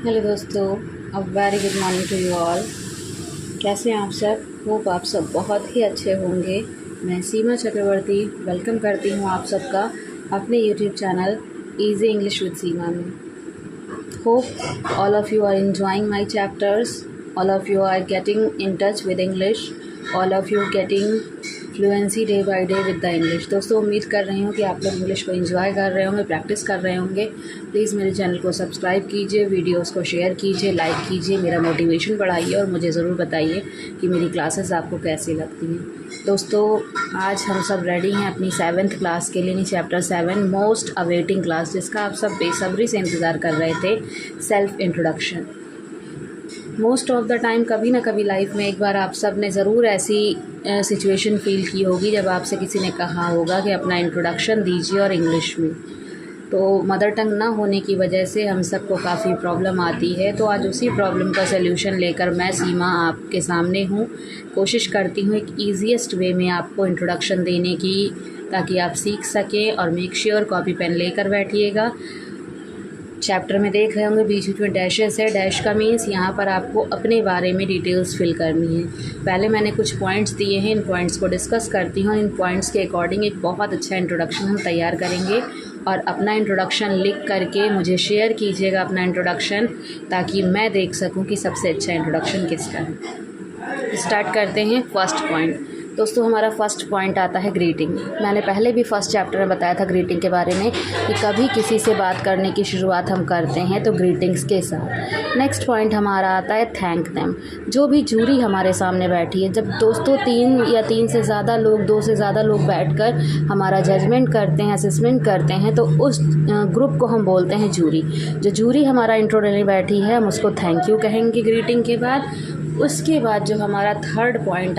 Hello दोस्तों, अब very good morning to you all. कैसे हैं आप सब? होप आप सब बहुत ही अच्छे होंगे। मैं सीमा चक्रवर्ती वेलकम करती हूँ आप सबका अपने YouTube channel easy English with Seema में। Hope all of you are enjoying my chapters, all of you are getting in touch with English, all of you getting fluency day by day with the English. दोस्तों, उम्मीद कर रही हूँ कि आप लोग English को एंजॉय कर रहे होंगे, प्रैक्टिस कर रहे होंगे। प्लीज़ मेरे चैनल को सब्सक्राइब कीजिए, वीडियोस को शेयर कीजिए, लाइक कीजिए, मेरा मोटिवेशन बढ़ाइए और मुझे ज़रूर बताइए कि मेरी क्लासेस आपको कैसी लगती हैं। दोस्तों, आज हम सब रेडी हैं अपनी 7th क्लास के लिए, चैप्टर 7 मोस्ट अवेटिंग क्लास, जिसका आप सब बेसब्री से इंतज़ार कर रहे थे, self introduction. Most of the time कभी ना कभी लाइफ में एक बार आप सब ने ज़रूर ऐसी सिचुएशन फ़ील की होगी जब आपसे किसी ने कहा होगा कि अपना इंट्रोडक्शन दीजिए और इंग्लिश में। तो मदर टंग ना होने की वजह से हम सबको काफ़ी प्रॉब्लम आती है। तो आज उसी प्रॉब्लम का सल्यूशन लेकर मैं सीमा आपके सामने हूँ। कोशिश करती हूँ एक ईजीएस्ट वे में आपको इंट्रोडक्शन देने की, ताकि आप सीख सकें। और मेक श्योर कॉपी पेन लेकर बैठिएगा। चैप्टर में देख रहे होंगे बीच बीच में डैशेस है। डैश का मीन्स यहाँ पर आपको अपने बारे में डिटेल्स फिल करनी है। पहले मैंने कुछ पॉइंट्स दिए हैं, इन पॉइंट्स को डिस्कस करती हूँ। इन पॉइंट्स के अकॉर्डिंग एक बहुत अच्छा इंट्रोडक्शन हम तैयार करेंगे और अपना इंट्रोडक्शन लिख करके मुझे शेयर कीजिएगा अपना इंट्रोडक्शन, ताकि मैं देख सकूँ कि सबसे अच्छा इंट्रोडक्शन किसका है। स्टार्ट करते हैं फर्स्ट पॉइंट। दोस्तों, हमारा फर्स्ट पॉइंट आता है ग्रीटिंग। मैंने पहले भी फर्स्ट चैप्टर में बताया था ग्रीटिंग के बारे में कि कभी किसी से बात करने की शुरुआत हम करते हैं तो ग्रीटिंग्स के साथ। नेक्स्ट पॉइंट हमारा आता है थैंक देम। जो भी जूरी हमारे सामने बैठी है, जब दोस्तों 3 से ज़्यादा लोग, 2 से ज़्यादा लोग बैठकर हमारा जजमेंट करते हैं, असेसमेंट करते हैं, तो उस ग्रुप को हम बोलते हैं जूरी। जो जूरी हमारा इंट्रो लेने बैठी है, हम उसको थैंक यू कहेंगे ग्रीटिंग के बाद। उसके बाद जो हमारा थर्ड पॉइंट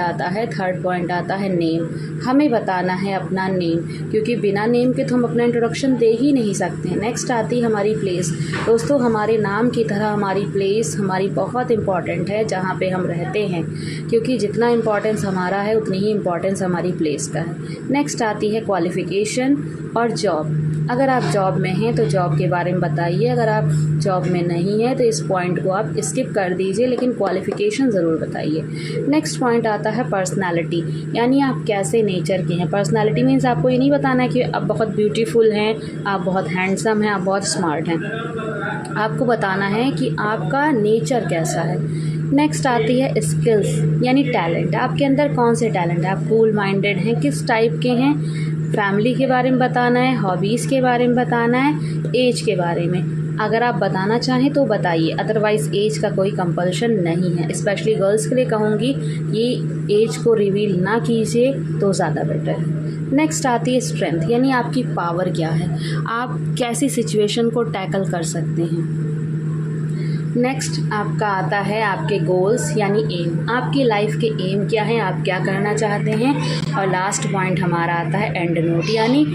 आता है नेम। हमें बताना है अपना नेम, क्योंकि बिना नेम के तो हम अपना इंट्रोडक्शन दे ही नहीं सकते। नेक्स्ट आती है हमारी प्लेस। दोस्तों, हमारे नाम की तरह हमारी प्लेस हमारी बहुत इंपॉर्टेंट है, जहाँ पे हम रहते हैं, क्योंकि जितना इम्पोर्टेंस हमारा है उतनी ही इम्पोर्टेंस हमारी प्लेस का है। नेक्स्ट आती है क्वालिफ़िकेशन और जॉब। अगर आप जॉब में हैं तो जॉब के बारे में बताइए, अगर आप जॉब में नहीं हैं तो इस पॉइंट को आप स्किप कर दीजिए, लेकिन क्वालिफ़िकेशन ज़रूर बताइए। नेक्स्ट पॉइंट आता है पर्सनालिटी, यानी आप कैसे नेचर के हैं। पर्सनालिटी मीन्स आपको ये नहीं बताना है कि आप बहुत ब्यूटीफुल हैं, आप बहुत हैंडसम हैं, आप बहुत स्मार्ट हैं। आपको बताना है कि आपका नेचर कैसा है। नेक्स्ट आती है स्किल्स, यानी टैलेंट। आपके अंदर कौन से टैलेंट है, आप कूल माइंडेड हैं, किस टाइप के हैं। फैमिली के बारे में बताना है, हॉबीज़ के बारे में बताना है, एज के बारे में। अगर आप बताना चाहें तो बताइए, अदरवाइज़ एज का कोई कंपल्शन नहीं है। स्पेशली गर्ल्स के लिए कहूँगी कि एज को रिवील ना कीजिए तो ज़्यादा बेटर है। नेक्स्ट आती है स्ट्रेंथ, यानी आपकी पावर क्या है, आप कैसी सिचुएशन को टैकल कर सकते हैं। नेक्स्ट आपका आता है आपके गोल्स, यानी एम। आपकी लाइफ के एम क्या है, आप क्या करना चाहते हैं। और लास्ट पॉइंट हमारा आता है एंड नोट, यानी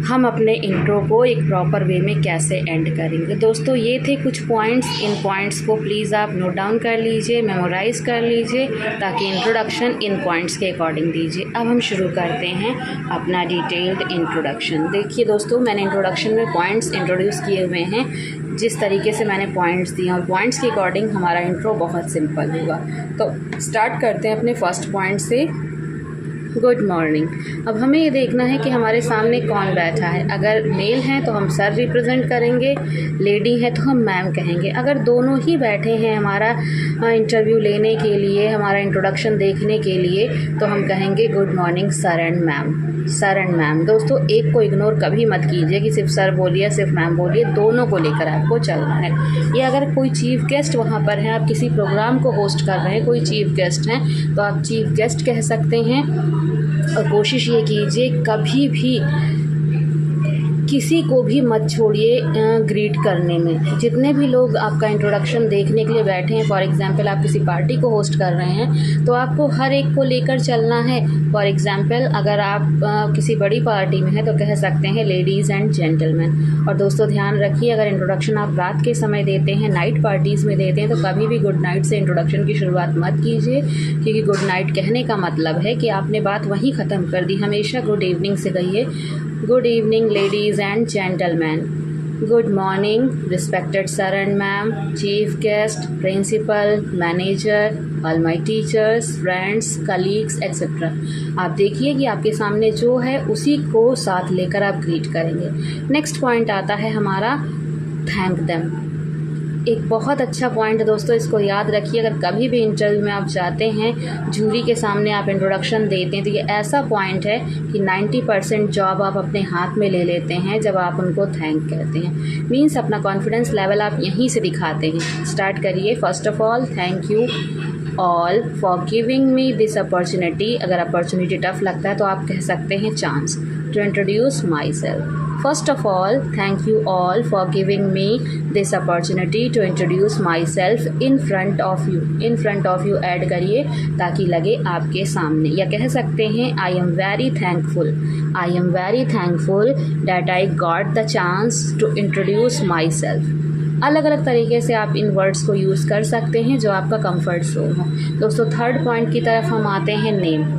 हम अपने इंट्रो को एक प्रॉपर वे में कैसे एंड करेंगे। दोस्तों, ये थे कुछ पॉइंट्स। इन पॉइंट्स को प्लीज़ आप नोट डाउन कर लीजिए, मेमोराइज़ कर लीजिए, ताकि इंट्रोडक्शन इन पॉइंट्स के अकॉर्डिंग दीजिए। अब हम शुरू करते हैं अपना डिटेल्ड इंट्रोडक्शन। देखिए दोस्तों, मैंने इंट्रोडक्शन में पॉइंट्स इंट्रोड्यूस किए हुए हैं। जिस तरीके से मैंने पॉइंट्स दिए और पॉइंट्स के अकॉर्डिंग हमारा इंट्रो बहुत सिंपल होगा। तो स्टार्ट करते हैं अपने फर्स्ट पॉइंट से, गुड मॉर्निंग। अब हमें ये देखना है कि हमारे सामने कौन बैठा है। अगर मेल हैं तो हम सर रिप्रेजेंट करेंगे, लेडी है तो हम मैम कहेंगे। अगर दोनों ही बैठे हैं हमारा इंटरव्यू लेने के लिए, हमारा इंट्रोडक्शन देखने के लिए, तो हम कहेंगे good morning sir and ma'am, sir and ma'am. दोस्तों, एक को इग्नोर कभी मत कीजिए कि सिर्फ सर बोलिए सिर्फ मैम बोलिए, दोनों को लेकर आपको चलना है। ये अगर कोई चीफ गेस्ट वहाँ पर हैं, आप किसी प्रोग्राम को होस्ट कर रहे हैं, कोई चीफ गेस्ट हैं, तो आप चीफ गेस्ट कह सकते हैं। और कोशिश ये कीजिए कभी भी किसी को भी मत छोड़िए ग्रीट करने में। जितने भी लोग आपका इंट्रोडक्शन देखने के लिए बैठे हैं, फॉर एग्जांपल आप किसी पार्टी को होस्ट कर रहे हैं, तो आपको हर एक को लेकर चलना है। फॉर एग्जांपल अगर आप किसी बड़ी पार्टी में हैं तो कह सकते हैं लेडीज़ एंड जेंटलमैन। और दोस्तों, ध्यान रखिए, अगर इंट्रोडक्शन आप रात के समय देते हैं, नाइट पार्टीज़ में देते हैं, तो कभी भी गुड नाइट से इंट्रोडक्शन की शुरुआत मत कीजिए, क्योंकि गुड नाइट कहने का मतलब है कि आपने बात वहीं ख़त्म कर दी। हमेशा गुड इवनिंग से कहिए, good evening ladies and gentleman. Good morning, respected sir and ma'am, chief guest, principal, manager, all my teachers, friends, colleagues, etc. आप देखिए कि आपके सामने जो है उसी को साथ लेकर आप ग्रीट करेंगे। नेक्स्ट पॉइंट आता है हमारा थैंक देम। एक बहुत अच्छा पॉइंट है दोस्तों, इसको याद रखिए। अगर कभी भी इंटरव्यू में आप जाते हैं, जूरी के सामने आप इंट्रोडक्शन देते हैं, तो ये ऐसा पॉइंट है कि 90% जॉब आप अपने हाथ में ले लेते हैं जब आप उनको थैंक कहते हैं। मीन्स अपना कॉन्फिडेंस लेवल आप यहीं से दिखाते हैं। स्टार्ट करिए। First of all thank you all for giving me this opportunity. अगर अपॉर्चुनिटी टफ लगता है तो आप कह सकते हैं chance to introduce myself. First of all, thank you all for giving me this opportunity to introduce myself in front of you. In front of you add करिए ताकि लगे आपके सामने, या कह सकते हैं I am very thankful. I am very thankful that I got the chance to introduce myself. अलग अलग तरीके से आप इन वर्ड्स को यूज़ कर सकते हैं जो आपका कंफर्ट जोन हो। दोस्तों थर्ड पॉइंट की तरफ हम आते हैं, नेम।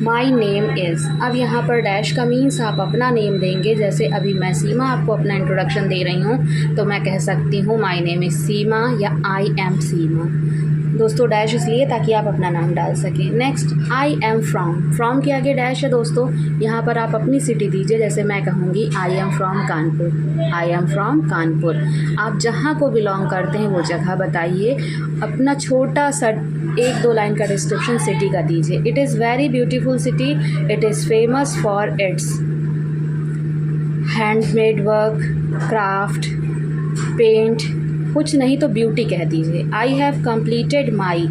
My name is. अब यहाँ पर डैश का मीन्स आप अपना नेम देंगे। जैसे अभी मैं सीमा आपको अपना इंट्रोडक्शन दे रही हूँ तो मैं कह सकती हूँ माई नेम इज़ सीमा या आई एम सीमा। दोस्तों डैश इसलिए ताकि आप अपना नाम डाल सकें। Next I am from. From के आगे डैश है दोस्तों, यहाँ पर आप अपनी सिटी दीजिए। जैसे मैं कहूँगी I am from Kanpur. I am from Kanpur. आप जहाँ को बिलोंग करते हैं वो जगह बताइए। अपना छोटा सा 1-2 लाइन का डिस्क्रिप्शन सिटी का दीजिए। It is very beautiful city. It is famous for its handmade work, craft, paint, कुछ नहीं तो ब्यूटी कह दीजिए। I have completed my.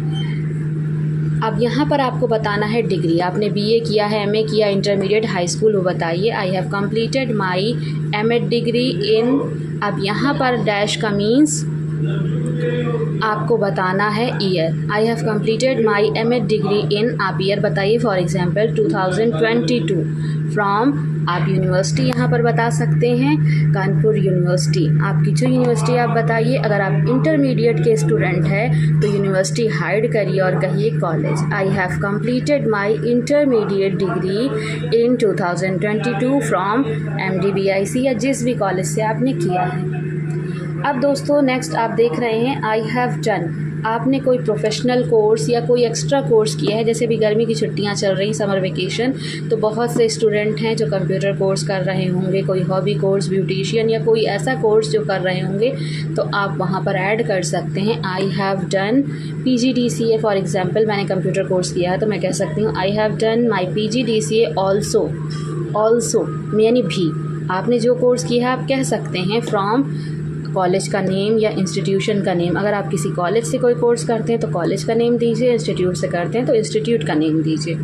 अब यहाँ पर आपको बताना है डिग्री। आपने बीए किया है, एमए किया, इंटरमीडिएट, हाई स्कूल, वो बताइए। आई have completed my MA degree in. अब यहाँ पर डैश का मीन्स आपको बताना है year. I have completed my MA degree in, आप ईयर बताइए। For example 2022। फ्रॉम आप यूनिवर्सिटी यहाँ पर बता सकते हैं, कानपुर यूनिवर्सिटी। आपकी जो यूनिवर्सिटी आप बताइए। अगर आप इंटरमीडिएट के स्टूडेंट हैं तो यूनिवर्सिटी हाइड करिए और कहिए college. I have completed my intermediate degree in 2022 from MDBIC या जिस भी कॉलेज से आपने किया है। अब दोस्तों नेक्स्ट आप देख रहे हैं आई हैव डन। आपने कोई प्रोफेशनल कोर्स या कोई एक्स्ट्रा कोर्स किया है। जैसे भी गर्मी की छुट्टियां चल रही, समर वेकेशन, तो बहुत से स्टूडेंट हैं जो कंप्यूटर कोर्स कर रहे होंगे, कोई हॉबी कोर्स, ब्यूटिशियन, या कोई ऐसा कोर्स जो कर रहे होंगे, तो आप वहां पर ऐड कर सकते हैं I have done PGDCA। For example मैंने कंप्यूटर कोर्स किया है तो मैं कह सकती हूँ I have done my PGDCA also. Also यानी भी। आपने जो कोर्स किया है आप कह सकते हैं फ्रॉम कॉलेज का नेम या इंस्टीट्यूशन का नेम। अगर आप किसी कॉलेज से कोई कोर्स करते हैं तो कॉलेज का नेम दीजिए, इंस्टीट्यूट से करते हैं तो इंस्टीट्यूट का नेम दीजिए।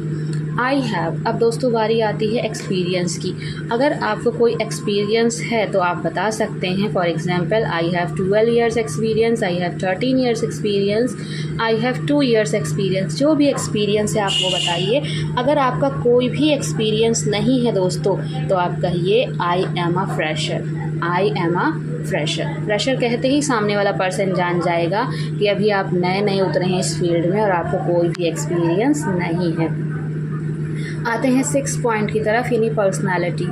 I have. अब दोस्तों बारी आती है एक्सपीरियंस की। अगर आपको कोई एक्सपीरियंस है तो आप बता सकते हैं। For example I have 12 years experience, I have 13 years experience, I have 2 years experience. जो भी एक्सपीरियंस है आप वो बताइए। अगर आपका कोई भी एक्सपीरियंस नहीं है दोस्तों तो आप कहिए I am a fresher. I am a fresher. Fresher कहते ही सामने वाला पर्सन जान जाएगा कि अभी आप नए नए उतरे हैं इस फील्ड में और आपको कोई भी एक्सपीरियंस नहीं है। आते हैं 6 पॉइंट की तरफ, यानी पर्सनालिटी।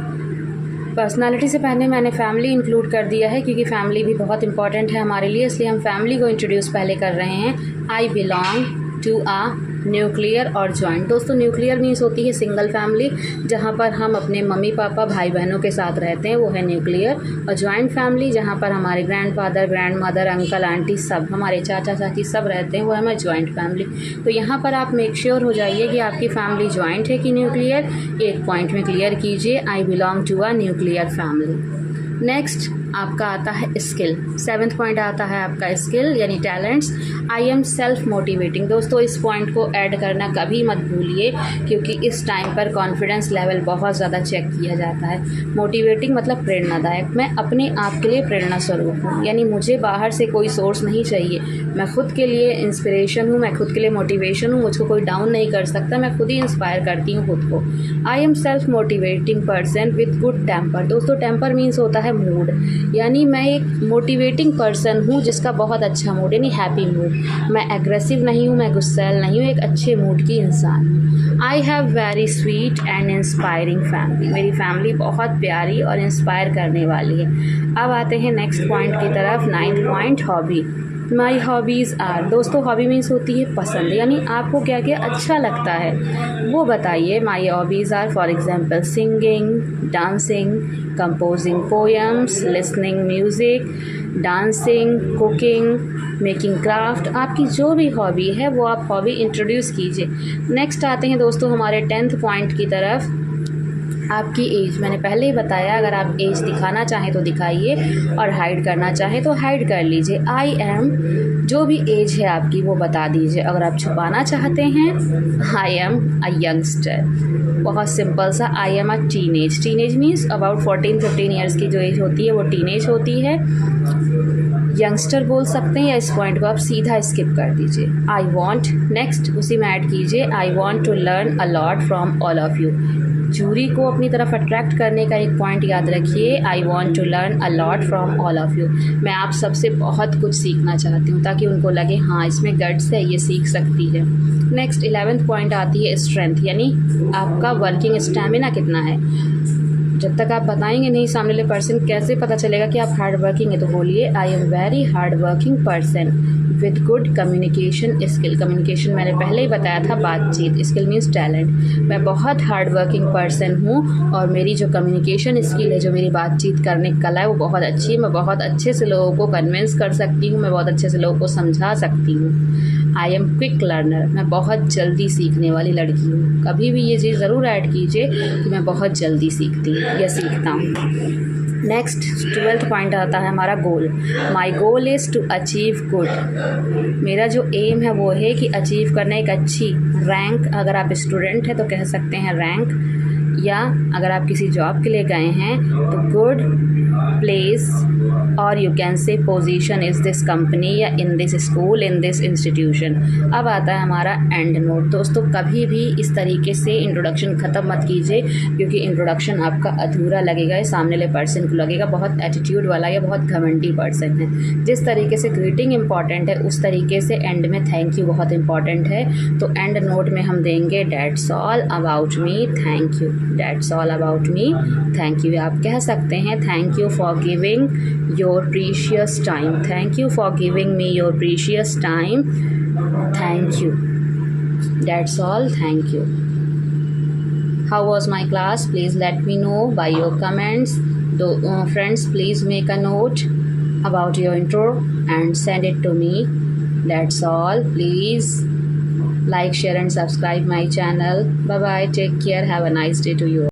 पर्सनालिटी से पहले मैंने फैमिली इंक्लूड कर दिया है क्योंकि फैमिली भी बहुत इंपॉर्टेंट है हमारे लिए, इसलिए हम फैमिली को इंट्रोड्यूस पहले कर रहे हैं। I belong to a nuclear और जॉइंट। दोस्तों न्यूक्लियर मीन्स होती है सिंगल फैमिली, जहाँ पर हम अपने मम्मी पापा भाई बहनों के साथ रहते हैं, वो है न्यूक्लियर। और जॉइंट फैमिली जहाँ पर हमारे grandfather, grand mother, uncle, aunty सब, हमारे चाचा चाची सब रहते हैं, वो है हमारी जॉइंट फैमिली। तो यहाँ पर आप मेक श्योर हो जाइए कि आपकी फैमिली जॉइंट है कि न्यूक्लियर। एक पॉइंट में क्लियर कीजिए, I belong to a nuclear family. Next आपका आता है स्किल। 7th पॉइंट आता है आपका स्किल यानी talents. I am self motivating. दोस्तों इस पॉइंट को ऐड करना कभी मत भूलिए क्योंकि इस टाइम पर कॉन्फिडेंस लेवल बहुत ज़्यादा चेक किया जाता है। मोटिवेटिंग मतलब प्रेरणादायक। मैं अपने आप के लिए प्रेरणा स्वरूप हूँ, यानी मुझे बाहर से कोई सोर्स नहीं चाहिए। मैं खुद के लिए इंस्पिरेशन हूँ, मैं खुद के लिए मोटिवेशन हूँ। मुझको कोई डाउन नहीं कर सकता, मैं खुद ही इंस्पायर करती हूँ खुद को। I am self motivating person with good temper. दोस्तों टेम्पर मीन्स होता है मूड, यानी मैं एक मोटिवेटिंग पर्सन हूँ जिसका बहुत अच्छा मूड, यानी हैप्पी मूड। मैं एग्रेसिव नहीं हूँ, मैं गुस्सैल नहीं हूँ, एक अच्छे मूड की इंसान हूँ। I have very sweet and inspiring family. मेरी फैमिली बहुत प्यारी और इंस्पायर करने वाली है। अब आते हैं नेक्स्ट पॉइंट की तरफ, 9th point, hobby. My hobbies are, दोस्तों हॉबी मीन्स होती है पसंद, यानी आपको क्या क्या अच्छा लगता है वो बताइए। My hobbies are for example singing, dancing, composing poems, listening music, dancing, cooking, making craft. आपकी जो भी हॉबी है वो आप हॉबी इंट्रोड्यूस कीजिए। नेक्स्ट आते हैं दोस्तों हमारे 10th पॉइंट की तरफ, आपकी एज। मैंने पहले ही बताया, अगर आप एज दिखाना चाहें तो दिखाइए और हाइड करना चाहें तो हाइड कर लीजिए। आई एम, जो भी एज है आपकी वो बता दीजिए। अगर आप छुपाना चाहते हैं, आई एम अ यंगस्टर। बहुत सिंपल सा, I am a teenage. Teenage means about 14-15 years की जो एज होती है वो टीनेज होती है। यंगस्टर बोल सकते हैं, या इस पॉइंट को आप सीधा स्किप कर दीजिए। आई वॉन्ट, नेक्स्ट उसी में ऐड कीजिए, I want to learn a lot from all of you. Jury को अपनी तरफ अट्रैक्ट करने का एक पॉइंट याद रखिए, I want to learn a lot from all of you. मैं आप सबसे बहुत कुछ सीखना चाहती हूँ, ताकि उनको लगे हाँ इसमें गट्स है, ये सीख सकती है। नेक्स्ट 11th पॉइंट आती है स्ट्रेंथ, यानी आपका वर्किंग स्टैमिना कितना है। जब तक आप बताएंगे नहीं सामने वाले पर्सन, कैसे पता चलेगा कि आप हार्ड वर्किंग है। तो बोलिए, I am very hard working person with good communication skill. Communication मैंने पहले ही बताया था, बातचीत। Skill means talent. मैं बहुत हार्ड वर्किंग पर्सन हूँ और मेरी जो कम्युनिकेशन स्किल है, जो मेरी बातचीत करने की कला है, वो बहुत अच्छी है। मैं बहुत अच्छे से लोगों को कन्विंस कर सकती हूँ, मैं बहुत अच्छे से लोगों को समझा सकती हूँ। आई एम क्विक लर्नर, मैं बहुत जल्दी सीखने वाली लड़की हूँ। कभी भी ये चीज़ ज़रूर ऐड कीजिए कि मैं बहुत जल्दी सीखती हूँ या सीखता हूँ। नेक्स्ट 12th पॉइंट आता है हमारा goal. My goal is to achieve good. मेरा जो एम है वो है कि अचीव करना एक अच्छी रैंक। अगर आप स्टूडेंट हैं तो कह सकते हैं रैंक, या अगर आप किसी जॉब के लिए गए हैं तो गुड प्लेस, और you can say position is this company, या in this school, in this institution. अब आता है हमारा एंड नोट। दोस्तों कभी भी इस तरीके से इंट्रोडक्शन ख़त्म मत कीजिए, क्योंकि इंट्रोडक्शन आपका अधूरा लगेगा, ये सामने वाले पर्सन को लगेगा बहुत एटीट्यूड वाला या बहुत घमंडी पर्सन है। जिस तरीके से ग्रीटिंग इंपॉर्टेंट है, उस तरीके से एंड में थैंक यू बहुत इंपॉर्टेंट है। तो एंड नोट में हम देंगे, that's all about me, thank you. That's all about me, thank you. आप कह सकते हैं, thank you for giving your precious time. Thank you for giving me your precious time. Thank you. That's all. Thank you. How was my class? Please let me know by your comments. Friends, please make a note about your intro and send it to me. That's all. Please like, share and subscribe my channel. Bye bye. Take care. Have a nice day to you.